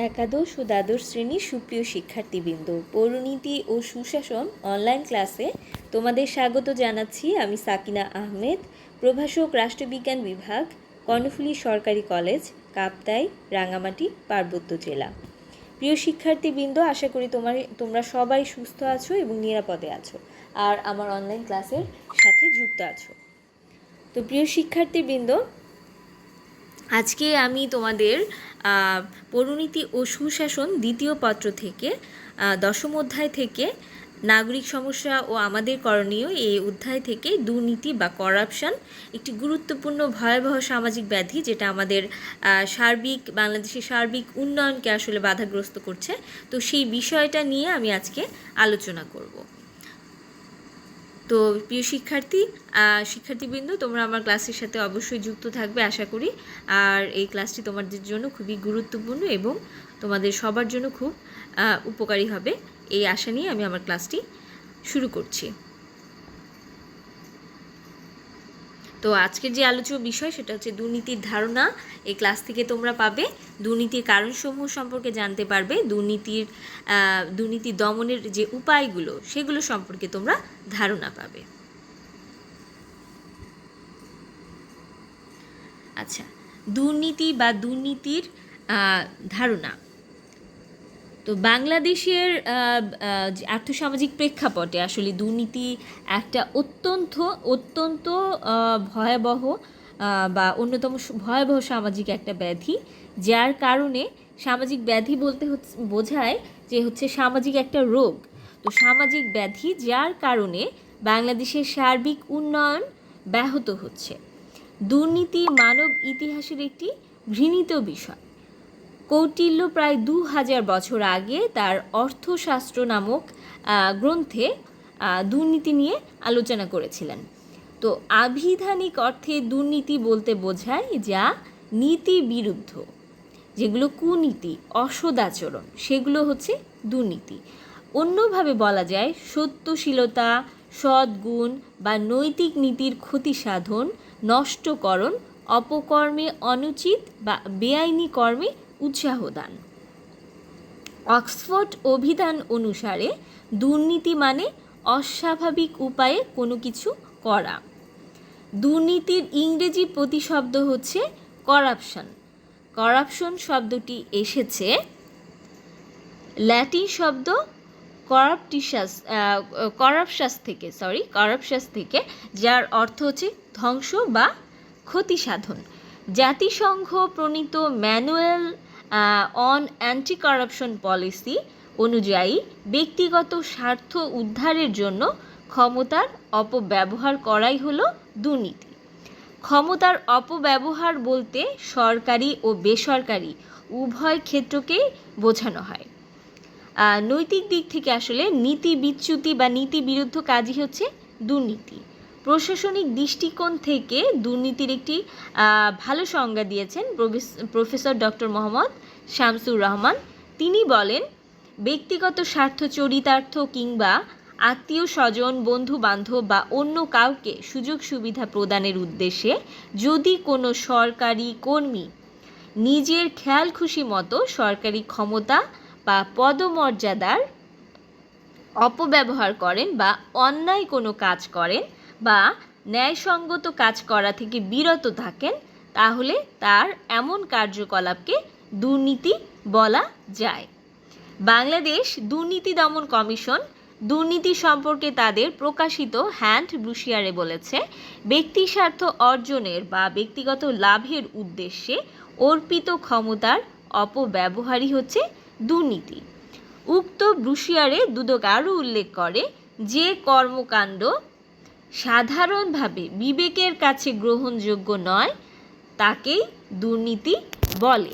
একাদশ ও দ্বাদশ শ্রেণীর সুপ্রিয় শিক্ষার্থীবৃন্দ, পৌরনীতি ও সুশাসন অনলাইন ক্লাসে তোমাদের স্বাগত জানাচ্ছি। আমি সাকিনা আহমেদ, প্রভাষক, রাষ্ট্রবিজ্ঞান বিভাগ, কর্ণফুলী সরকারি কলেজ, কাপ্তাই, রাঙামাটি, পার্বত্য জেলা। প্রিয় শিক্ষার্থীবৃন্দ, আশা করি তোমরা সবাই সুস্থ আছো এবং নিরাপদে আছো আর আমার অনলাইন ক্লাসের সাথে যুক্ত আছো। তো প্রিয় শিক্ষার্থীবৃন্দ, আজকে আমি তোমাদের পৌরনীতি ও সুশাসন দ্বিতীয় পত্র থেকে দশম অধ্যায় থেকে নাগরিক সমস্যা ও আমাদের করণীয় এই অধ্যায় থেকে দুর্নীতি বা করাপশন একটি গুরুত্বপূর্ণ ভয়াবহ সামাজিক ব্যাধি, যেটা আমাদের বাংলাদেশের সার্বিক উন্নয়নকে আসলে বাধাগ্রস্ত করছে। তো সেই বিষয়টা নিয়ে আমি আজকে আলোচনা করব। তো প্রিয় শিক্ষার্থীবৃন্দ, তোমরা আমার ক্লাসের সাথে অবশ্যই যুক্ত থাকবে আশা করি। আর এই ক্লাসটি তোমাদের জন্য খুবই গুরুত্বপূর্ণ এবং তোমাদের সবার জন্য খুব উপকারী হবে, এই আশা নিয়ে আমি আমার ক্লাসটি শুরু করছি। তো আজকের যে আলোচ্য বিষয় সেটা হচ্ছে দুর্নীতির ধারণা। এই ক্লাস থেকে তোমরা পাবে দুর্নীতির কারণসমূহ সম্পর্কে জানতে পারবে, দুর্নীতি দমনের যে উপায়গুলো সেগুলো সম্পর্কে তোমরা ধারণা পাবে। আচ্ছা, দুর্নীতি বা দুর্নীতির ধারণা। তো বাংলাদেশের আর্থসামাজিক প্রেক্ষাপটে আসলে দুর্নীতি একটা অত্যন্ত ভয়াবহ বা অন্যতম ভয়াবহ সামাজিক একটা ব্যাধি, যার কারণে সামাজিক ব্যাধি বলতে বোঝায় যে হচ্ছে সামাজিক একটা রোগ। তো সামাজিক ব্যাধি যার কারণে বাংলাদেশের সার্বিক উন্নয়ন ব্যাহত হচ্ছে। দুর্নীতি মানব ইতিহাসের একটি ঘৃণিত বিষয়। কৌটিল্য প্রায় 2000 বছর আগে তার অর্থশাস্ত্র নামক গ্রন্থে দুর্নীতি নিয়ে আলোচনা করেছিলেন। তো আভিধানিক অর্থে দুর্নীতি বলতে বোঝায় যা নীতি বিরুদ্ধ, যেগুলো কুনীতি, অসদাচরণ, সেগুলো হচ্ছে দুর্নীতি। অন্যভাবে বলা যায় সত্যশীলতা, সদ্গুণ বা নৈতিক নীতির ক্ষতি সাধন, নষ্টকরণ, অপকর্মে, অনুচিত বা বেআইনি কর্মে উৎসাহ দান। অক্সফোর্ড অভিধান অনুসারে দুর্নীতি মানে অস্বাভাবিক উপায়ে কোনো কিছু করা। দুর্নীতির ইংরেজি প্রতিশব্দ হচ্ছে করাপশন। করাপশন শব্দটি এসেছে ল্যাটিন শব্দ করাপশাস থেকে, যার অর্থ হচ্ছে ধ্বংস বা ক্ষতি সাধন। জাতিসংঘ প্রণীত manual on anti corruption policy অনুযায়ী ব্যক্তিগত স্বার্থ উদ্ধারের জন্য ক্ষমতার অপব্যবহার করাই হলো দুর্নীতি। ক্ষমতার অপব্যবহার বলতে সরকারি ও বেসরকারি উভয় ক্ষেত্রকেই বোঝানো হয়। নৈতিক দিক থেকে আসলে নীতি বিচ্যুতি বা নীতি বিরুদ্ধ কাজই হচ্ছে দুর্নীতি। প্রশাসনিক দৃষ্টিকোণ থেকে দুর্নীতির একটি ভালো সংজ্ঞা দিয়েছেন প্রফেসর ডক্টর মোহাম্মদ শামসুর রহমান। তিনি বলেন, ব্যক্তিগত স্বার্থ চরিতার্থ কিংবা আত্মীয় স্বজন, বন্ধু বান্ধব বা অন্য কাউকে সুযোগ সুবিধা প্রদানের উদ্দেশ্যে যদি কোনো সরকারি কর্মী নিজের খেয়াল খুশি মতো সরকারি ক্ষমতা বা পদমর্যাদার অপব্যবহার করেন বা অন্যায় কোনো কাজ করেন বা ন্যায়সঙ্গত কাজ করা থেকে বিরত থাকেন, তাহলে তার এমন কার্যকলাপকে দুর্নীতি বলা যায়। বাংলাদেশ দুর্নীতি দমন কমিশন দুর্নীতি সম্পর্কে তাদের প্রকাশিত হ্যান্ড ব্রুশিয়ারে বলেছে, ব্যক্তি স্বার্থ অর্জনের বা ব্যক্তিগত লাভের উদ্দেশ্যে অর্পিত ক্ষমতার অপব্যবহারই হচ্ছে দুর্নীতি। উক্ত ব্রুশিয়ারে দুদক আরও উল্লেখ করে, যে কর্মকাণ্ড সাধারণভাবে বিবেকের কাছে গ্রহণযোগ্য নয় তাকেই দুর্নীতি বলে।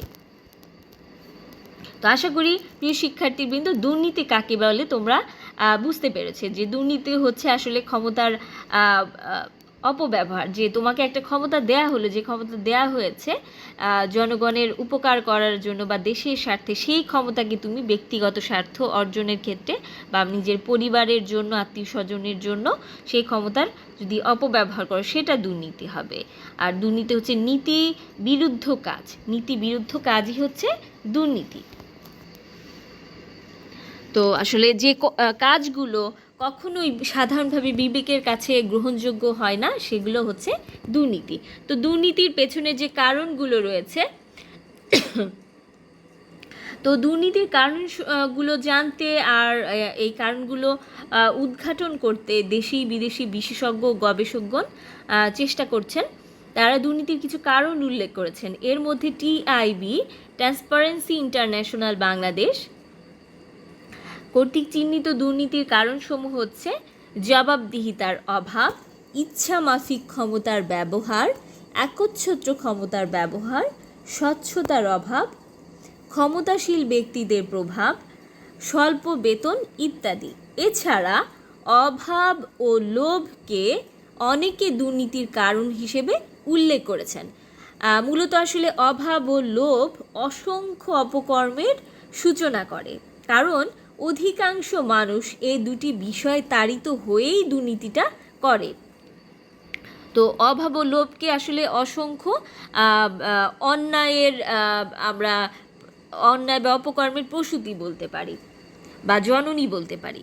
তো আশা করি প্রিয় শিক্ষার্থীবৃন্দ, দুর্নীতি কাকে বলে তোমরা বুঝতে পেরেছে, যে দুর্নীতি হচ্ছে আসলে ক্ষমতার অপব্যবহার। যে তোমাকে একটা ক্ষমতা দেয়া হলো, যে ক্ষমতা দেয়া হয়েছে জনগণের উপকার করার জন্য বা দেশের স্বার্থে, সেই ক্ষমতাকে তুমি ব্যক্তিগত স্বার্থ অর্জনের ক্ষেত্রে বা নিজের পরিবারের জন্য, আত্মীয় স্বজনের জন্য সেই ক্ষমতার যদি অপব্যবহার করো, সেটা দুর্নীতি হবে। আর দুর্নীতি হচ্ছে নীতি বিরুদ্ধ কাজ, নীতি বিরুদ্ধ কাজই হচ্ছে দুর্নীতি। তো আসলে যে কাজগুলো কখনোই সাধারণভাবে বিবেকের কাছে গ্রহণযোগ্য হয় না সেগুলো হচ্ছে দুর্নীতি। তো দুর্নীতির পেছনে যে কারণগুলো রয়েছে, তো দুর্নীতির কারণগুলো জানতে আর এই কারণগুলো উদ্ঘাটন করতে দেশি বিদেশি বিশেষজ্ঞ গবেষকগণ চেষ্টা করছেন। তারা দুর্নীতির কিছু কারণ উল্লেখ করেছেন। এর মধ্যে টিআইবি, ট্রান্সপারেন্সি ইন্টারন্যাশনাল বাংলাদেশ কর্তৃক চিহ্নিত দুর্নীতির কারণসমূহ হচ্ছে জবাবদিহিতার অভাব, ইচ্ছামাফিক ক্ষমতার ব্যবহার, একচ্ছত্র ক্ষমতার ব্যবহার, স্বচ্ছতার অভাব, ক্ষমতাশীল ব্যক্তিদের প্রভাব, স্বল্প বেতন ইত্যাদি। এছাড়া অভাব ও লোভকে অনেকে দুর্নীতির কারণ হিসেবে উল্লেখ করেছেন। মূলত আসলে অভাব ও লোভ অসংখ্য অপকর্মের সূচনা করে, কারণ অধিকাংশ মানুষ এই দুটি বিষয় তাড়িত হয়েই দুর্নীতিটা করে। তো অভাব ও লোভকে আসলে অসংখ্য অন্যায়ের আমরা অন্যায় বা অপকর্মের প্রসূতি বলতে পারি বা জননী বলতে পারি।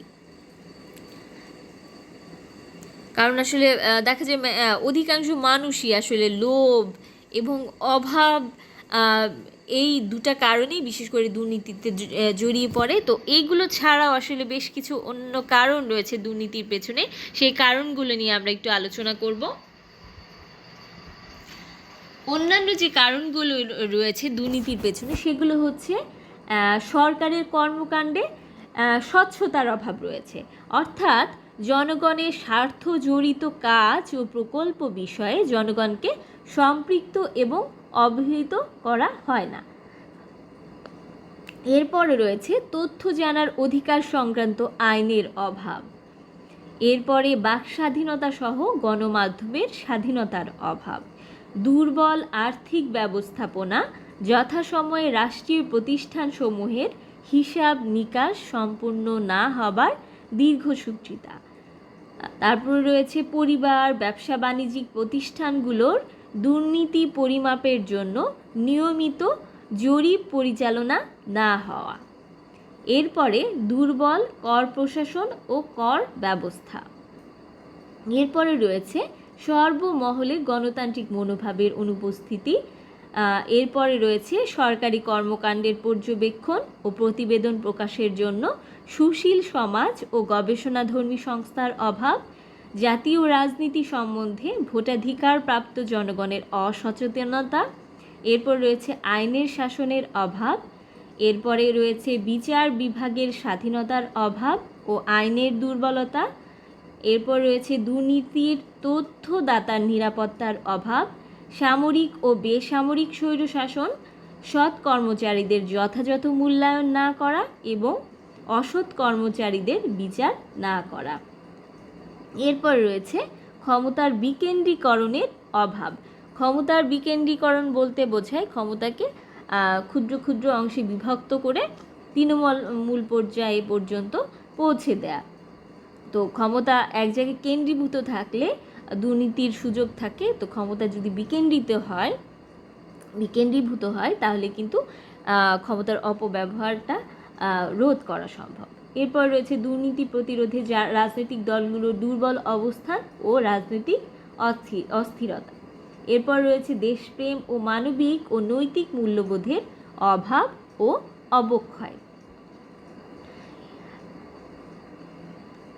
কারণ আসলে দেখা যায় অধিকাংশ মানুষই আসলে লোভ এবং অভাব এই দুটা কারণেই বিশেষ করে দুর্নীতিতে জড়িয়ে পড়ে। তো এইগুলো ছাড়াও আসলে বেশ কিছু অন্য কারণ রয়েছে দুর্নীতির পেছনে, সেই কারণগুলো নিয়ে আমরা একটু আলোচনা করব। অন্যান্য যে কারণগুলো রয়েছে দুর্নীতির পেছনে সেগুলো হচ্ছে সরকারের কর্মকাণ্ডে স্বচ্ছতার অভাব রয়েছে, অর্থাৎ জনগণের স্বার্থ জড়িত কাজ ও প্রকল্প বিষয়ে জনগণকে সম্পৃক্ত এবং অবহিত করা হয় না। এরপরে রয়েছে তথ্য জানার অধিকার সংক্রান্ত আইনের অভাব। এরপরে বাক স্বাধীনতা সহ গণমাধ্যমের স্বাধীনতার অভাব, দুর্বল আর্থিক ব্যবস্থাপনা, যথাসময়ে রাষ্ট্রীয় প্রতিষ্ঠানসমূহের হিসাব নিকাশ সম্পূর্ণ না হবার দীর্ঘসূত্রিতা। তারপরে রয়েছে পরিবার, ব্যবসা বাণিজ্যিক প্রতিষ্ঠানগুলোর দুর্নীতি পরিমাপের জন্য নিয়মিত জরিপ পরিচালনা না হওয়া। এরপরে দুর্বল কর প্রশাসন ও কর ব্যবস্থা। এরপরে রয়েছে সর্বমহলে গণতান্ত্রিক মনোভাবের অনুপস্থিতি। এরপরে রয়েছে সরকারি কর্মকাণ্ডের পর্যবেক্ষণ ও প্রতিবেদন প্রকাশের জন্য সুশীল সমাজ ও গবেষণাধর্মী সংস্থার অভাব, জাতীয় রাজনীতি সম্বন্ধে ভোটাধিকার প্রাপ্ত জনগণের অসচেতনতা। এরপর রয়েছে আইনের শাসনের অভাব। এরপরে রয়েছে বিচার বিভাগের স্বাধীনতার অভাব ও আইনের দুর্বলতা। এরপর রয়েছে দুর্নীতির তথ্যদাতার নিরাপত্তার অভাব, সামরিক ও বেসামরিক স্বৈরশাসন, সৎ কর্মচারীদের যথাযথ মূল্যায়ন না করা এবং অসৎ কর্মচারীদের বিচার না করা। এরপর রয়েছে ক্ষমতার বিকেন্দ্রীকরণের অভাব। ক্ষমতার বিকেন্দ্রীকরণ বলতে বোঝায় ক্ষমতাকে ক্ষুদ্র ক্ষুদ্র অংশে বিভক্ত করে তৃণমূল পর্যায়ে পর্যন্ত পৌঁছে দেয়া। তো ক্ষমতা এক জায়গায় কেন্দ্রীভূত থাকলে দুর্নীতির সুযোগ থাকে, তো ক্ষমতা যদি বিকেন্দ্রীভূত হয় তাহলে কিন্তু ক্ষমতার অপব্যবহারটা রোধ করা সম্ভব। এরপর রয়েছে দুর্নীতি প্রতিরোধে রাজনৈতিক দলগুলোর দুর্বল অবস্থান ও রাজনৈতিক অস্থিরতা। এরপর রয়েছে দেশপ্রেম ও মানবিক ও নৈতিক মূল্যবোধের অভাব ও অবক্ষয়।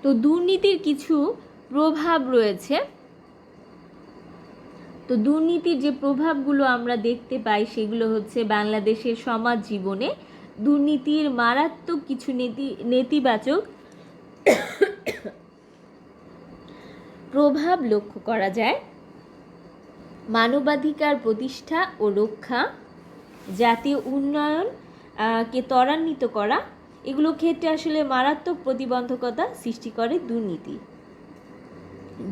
তো দুর্নীতির কিছু প্রভাব রয়েছে। তো দুর্নীতির যে প্রভাবগুলো আমরা দেখতে পাই সেগুলো হচ্ছে বাংলাদেশের সমাজ জীবনে দুর্নীতির মারাত্মক কিছু নেতিবাচক প্রভাব লক্ষ্য করা যায়। মানবাধিকার প্রতিষ্ঠা ও রক্ষা, জাতীয় উন্নয়ন কে ত্বরান্বিত করা, এগুলো ক্ষেত্রে আসলে মারাত্মক প্রতিবন্ধকতা সৃষ্টি করে দুর্নীতি।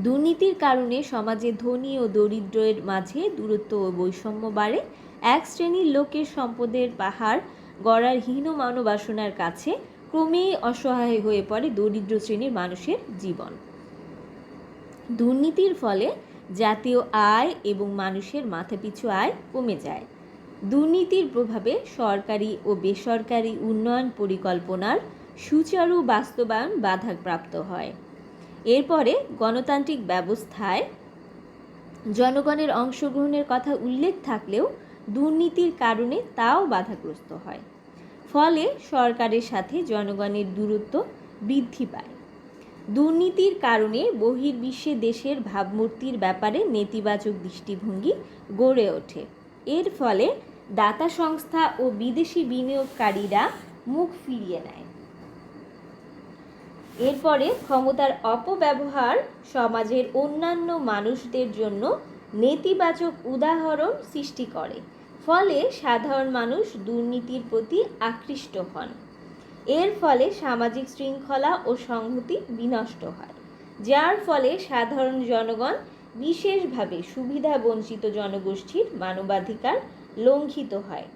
দুর্নীতির কারণে সমাজে ধনী ও দরিদ্রের মাঝে দূরত্ব ও বৈষম্য বাড়ে। এক শ্রেণীর লোকের সম্পদের পাহাড় গড়ার হীন মনোবাসনার কাছে ক্রমেই অসহায় হয়ে পড়ে দরিদ্র শ্রেণীর মানুষের জীবন। দুর্নীতির ফলে জাতীয় আয় এবং মানুষের মাথাপিছু আয় কমে যায়। দুর্নীতির প্রভাবে সরকারি ও বেসরকারি উন্নয়ন পরিকল্পনার সুচারু বাস্তবায়ন বাধাপ্রাপ্ত হয়। এরপরে গণতান্ত্রিক ব্যবস্থায় জনগণের অংশগ্রহণের কথা উল্লেখ থাকলেও দুর্নীতির কারণে তাও বাধাগ্রস্ত হয়। ফলে সরকারের সাথে জনগণের দূরত্ব বৃদ্ধি পায়। দুর্নীতির কারণে বহির্বিশ্বে দেশের ভাবমূর্তির ব্যাপারে নেতিবাচক দৃষ্টিভঙ্গি গড়ে ওঠে। এর ফলে দাতা সংস্থা ও বিদেশি বিনিয়োগকারীরা মুখ ফিরিয়ে নেয়। এরপরে ক্ষমতার অপব্যবহার সমাজের অন্যান্য মানুষদের জন্য নেতিবাচক উদাহরণ সৃষ্টি করে। ফলে সাধারণ মানুষ দুর্নীতির প্রতি আকৃষ্ট হন। এর ফলে সামাজিক শৃঙ্খলা ও সংহতি বিনষ্ট হয়, যার ফলে সাধারণ জনগণ, বিশেষভাবে সুবিধা বঞ্চিত জনগোষ্ঠীর মানবাধিকার লঙ্ঘিত হয়।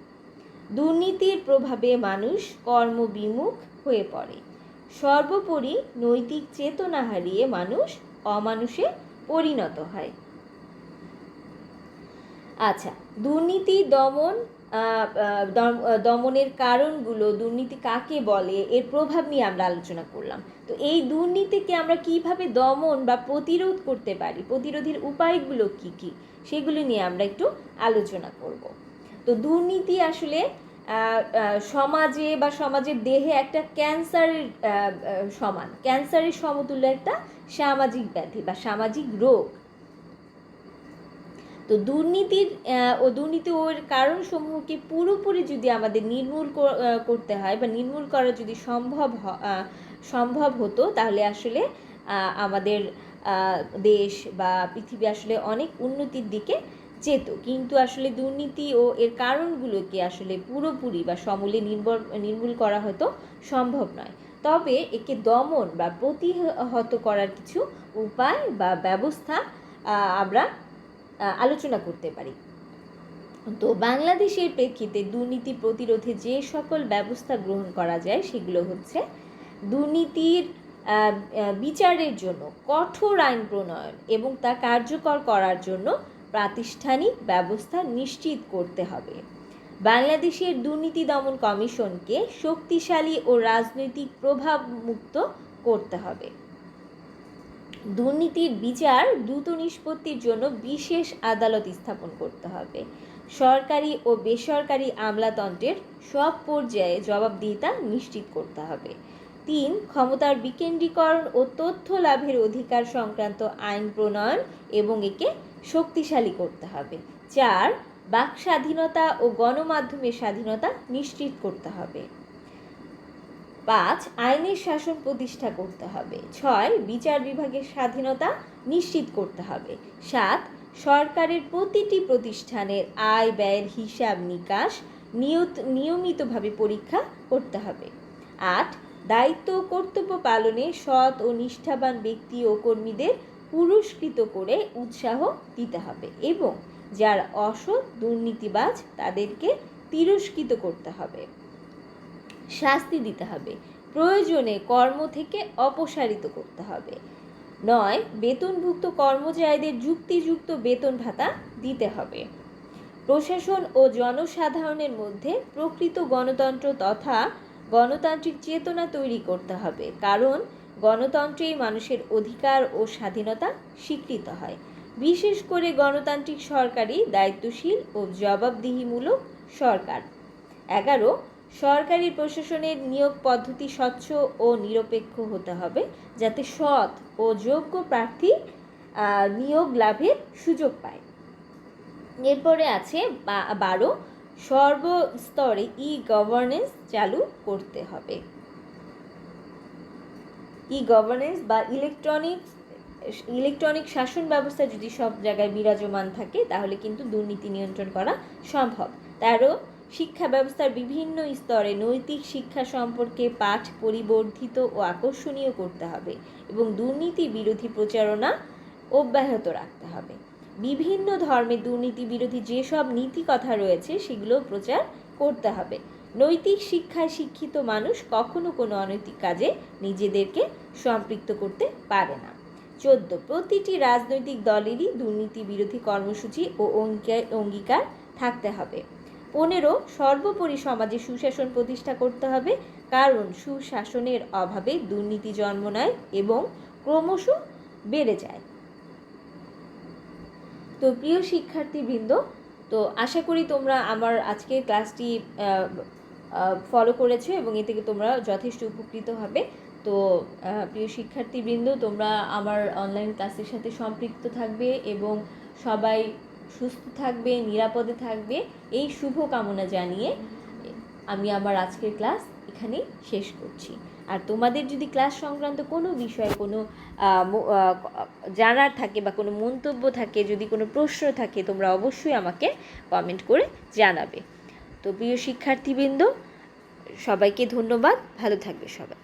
দুর্নীতির প্রভাবে মানুষ কর্মবিমুখ হয়ে পড়ে। সর্বোপরি নৈতিক চেতনা হারিয়ে মানুষ অমানুষে পরিণত হয়। আচ্ছা, দুর্নীতি দমনের কারণগুলো, দুর্নীতি কাকে বলে, এর প্রভাব নিয়ে আমরা আলোচনা করলাম। তো এই দুর্নীতিকে আমরা কিভাবে দমন বা প্রতিরোধ করতে পারি, প্রতিরোধের উপায়গুলো কি কি, সেগুলো নিয়ে আমরা একটু আলোচনা করব। তো দুর্নীতি আসলে সমাজে বা সমাজের দেহে একটা ক্যান্সারের সমান, ক্যান্সারের সমতুল্য একটা সামাজিক ব্যাধি বা সামাজিক রোগ। তো দুর্নীতি ওর কারণসমূহকে পুরোপুরি যদি আমাদের নির্মূল করতে হয় বা নির্মূল করা যদি সম্ভব হতো, তাহলে আসলে আমাদের দেশ বা পৃথিবী আসলে অনেক উন্নতির দিকে যেত। কিন্তু আসলে দুর্নীতি ও এর কারণগুলোকে আসলে পুরোপুরি বা সমূলে নির্মূল করা হয়তো সম্ভব নয়। তবে একে দমন বা প্রতিহত করার কিছু উপায় বা ব্যবস্থা আমরা আলোচনা করতে পারি। তো বাংলাদেশের প্রেক্ষিতে দুর্নীতি প্রতিরোধে যে সকল ব্যবস্থা গ্রহণ করা যায় সেগুলো হচ্ছে: দুর্নীতির বিচারের জন্য কঠোর আইন প্রণয়ন এবং তা কার্যকর করার জন্য প্রাতিষ্ঠানিক ব্যবস্থা নিশ্চিত করতে হবে। বাংলাদেশের দুর্নীতি দমন কমিশনকে শক্তিশালী ও রাজনৈতিক প্রভাব মুক্ত করতে হবে। দুর্নীতির বিচার দ্রুত নিষ্পত্তির জন্য বিশেষ আদালত স্থাপন করতে হবে। সরকারি ও বেসরকারি আমলাতন্ত্রের সব পর্যায়ে জবাবদিহিতা নিশ্চিত করতে হবে। 3. ক্ষমতার বিকেন্দ্রীকরণ ও তথ্য লাভের অধিকার সংক্রান্ত আইন প্রণয়ন এবং একে শক্তিশালী করতে হবে। 4. বাক স্বাধীনতা ও গণমাধ্যমের স্বাধীনতা নিশ্চিত করতে হবে। 5. আইনের শাসন প্রতিষ্ঠা করতে হবে। 6. বিচার বিভাগের স্বাধীনতা নিশ্চিত করতে হবে। 7. সরকারের প্রতিটি প্রতিষ্ঠানের আয় ব্যয়ের হিসাব নিকাশ নিয়মিতভাবে পরীক্ষা করতে হবে। 8. দায়িত্ব ও কর্তব্য পালনে সৎ ও নিষ্ঠাবান ব্যক্তি ও কর্মীদের পুরস্কৃত করে উৎসাহ দিতে হবে এবং যারা অসৎ দুর্নীতিবাজ তাদেরকে তিরস্কৃত করতে হবে, শাস্তি দিতে হবে, প্রয়োজনে কর্ম থেকে অপসারিত করতে হবে। 9. বেতনভুক্ত কর্মচারীদের যুক্তিযুক্ত বেতন ভাতা দিতে হবে। প্রশাসন ও জনসাধারণের মধ্যে প্রকৃত গণতন্ত্র তথা গণতান্ত্রিক চেতনা তৈরি করতে হবে, কারণ গণতন্ত্রেই মানুষের অধিকার ও স্বাধীনতা স্বীকৃত হয়। বিশেষ করে গণতান্ত্রিক সরকারই দায়িত্বশীল ও জবাবদিহিমূলক সরকার। 11. সরকারি প্রশাসনের নিয়োগ পদ্ধতি স্বচ্ছ ও নিরপেক্ষ হতে হবে, যাতে সৎ ও যোগ্য প্রার্থী নিয়োগ লাভের সুযোগ পায়। এরপরে আছে 12. সর্বস্তরে ই-গভর্নেন্স চালু করতে হবে। ই-গভর্নেন্স বা ইলেকট্রনিক শাসন ব্যবস্থা যদি সব জায়গায় বিরাজমান থাকে তাহলে কিন্তু দুর্নীতি নিয়ন্ত্রণ করা সম্ভব। 13. শিক্ষা ব্যবস্থার বিভিন্ন স্তরে নৈতিক শিক্ষা সম্পর্কে পাঠ পরিবর্ধিত ও আকর্ষণীয় করতে হবে এবং দুর্নীতি বিরোধী প্রচারণা অব্যাহত রাখতে হবে। বিভিন্ন ধর্মের দুর্নীতি বিরোধী যেসব নীতি কথা রয়েছে সেগুলো প্রচার করতে হবে। নৈতিক শিক্ষায় শিক্ষিত মানুষ কখনো কোনো অনৈতিক কাজে নিজেদেরকে সম্পৃক্ত করতে পারে না। 14. প্রতিটি রাজনৈতিক দলেরই দুর্নীতি বিরোধী কর্মসূচি ও অঙ্গীকার থাকতে হবে। 15 সর্বোপরি সমাজে সুশাসন প্রতিষ্ঠা করতে হবে, কারণ সুশাসনের অভাবে দুর্নীতি জন্ম নেয় এবং ক্রমশ বেড়ে যায়। তো প্রিয় শিক্ষার্থীবৃন্দ, তো আশা করি তোমরা আমার আজকের ক্লাসটি ফলো করেছো এবং এ থেকে তোমরা যথেষ্ট উপকৃত হবে। তো প্রিয় শিক্ষার্থীবৃন্দ, তোমরা আমার অনলাইন ক্লাসের সাথে সম্পৃক্ত থাকবে এবং সবাই সুস্থ থাকবে, নিরাপদে থাকবে, এই শুভ কামনা জানিয়ে আমি আমার আজকের ক্লাস এখানেই শেষ করছি। আর তোমাদের যদি ক্লাস সংক্রান্ত কোনো বিষয়ে কোনো জানার থাকে বা কোনো মন্তব্য থাকে, যদি কোনো প্রশ্ন থাকে, তোমরা অবশ্যই আমাকে কমেন্ট করে জানাবে। তো প্রিয় শিক্ষার্থীবৃন্দ, সবাইকে ধন্যবাদ, ভালো থাকবে সবাই।